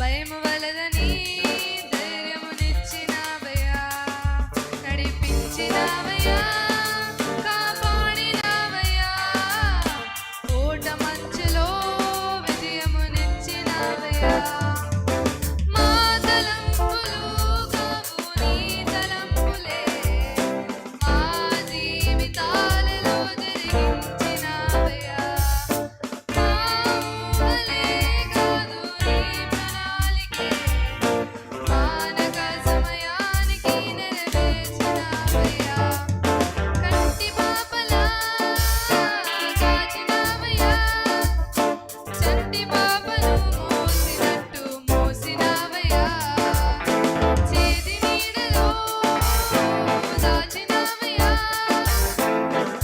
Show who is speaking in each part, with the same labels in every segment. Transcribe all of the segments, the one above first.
Speaker 1: భయము వలదని ధైర్యమునిచ్చినావయ్యా, నడిపించినావయ్యా, కాపాడినావయ్యా, ఓట మంచులో విజయమునిచ్చినావయ్యా. మా తలంపులు కావు నీ తలంపులే, మా జీవితాలలో జరిగించినావయ్యా. మా ఊహలే కాదు నీ ప్రణాళికే, మానక సమయానికి నెరవేర్చినావయ్యా. కంటి పాపలా కాచినావయ్యా, చంటి పాపను మోసినట్టు మోసినావయ్యా. చేతి నీడలో దాచినావయ్యా,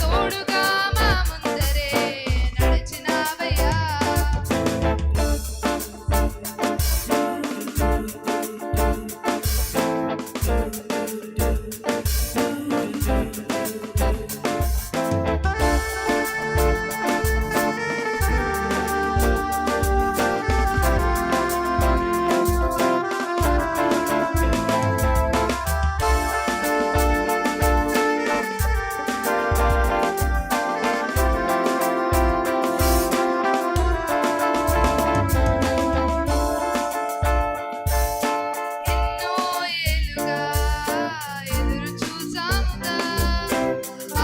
Speaker 1: తోడుగా మా ముందరే నడిచినావయ్యా. ఎన్నో ఏళ్లుగా ఎదురు చూసాముగా,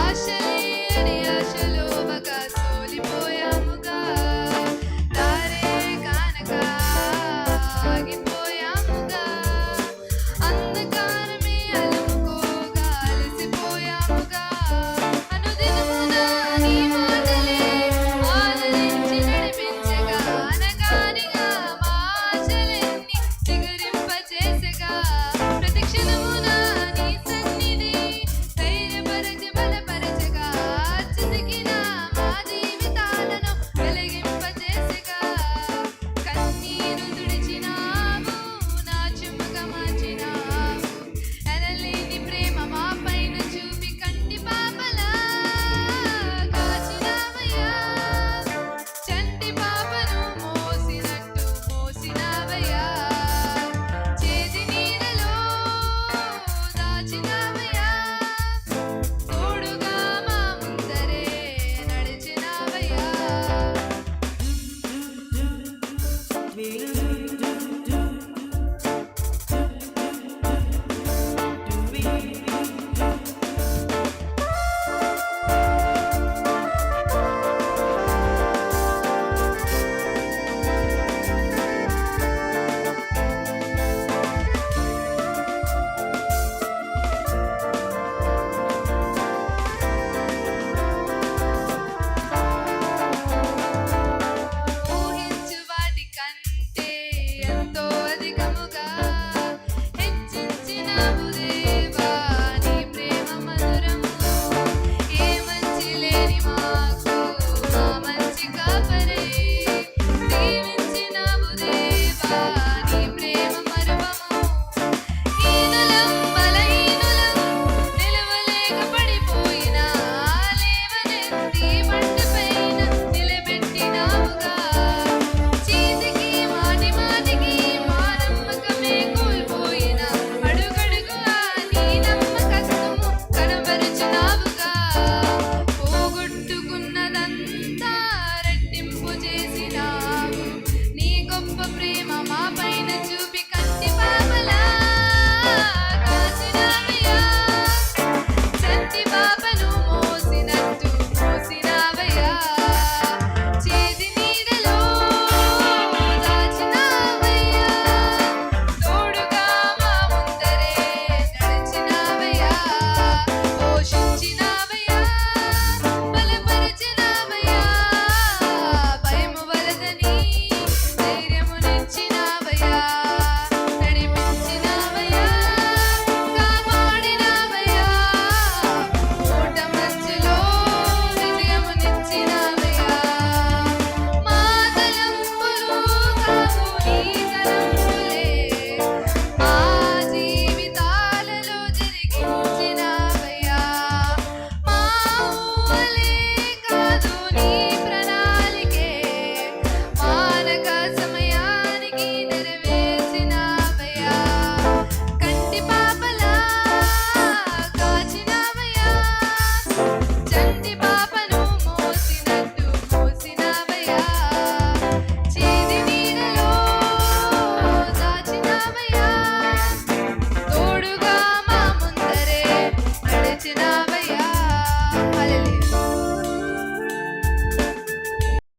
Speaker 1: ఆశలే అడి ఆశలోవగా సోలిపోయాముగా, దారే కానక ఆగిపోయాముగా, అంధకారమే అలుముకోగా అలసిపోయాముగా. అనుదినమున నీ మాటలే ఆలరించి నడిపించగా, అనగానిగా మా ఆశలన్నీ చిగురింపచేసగా, ప్రతి క్షణమున నీ సన్నిధి ధైర్యపరచి బలపరచగా, చితికిన మా జీవితాలను వెలిగింపచేసగా, కన్నీరు తుడిచినావు, నా చుమ్మగా మార్చినావు, ఎనలేని ప్రేమ మా పైన చూపి కంటి పాపలా కాచినావయ్యా. చంటి పాపను మోసినట్టు మోసినావయ్యా, చేతి నీడలో దాచినావయ్యా, తోడుగా మా ముందరే నడిచినావయ్యా. ఊహించు వాటి కంటే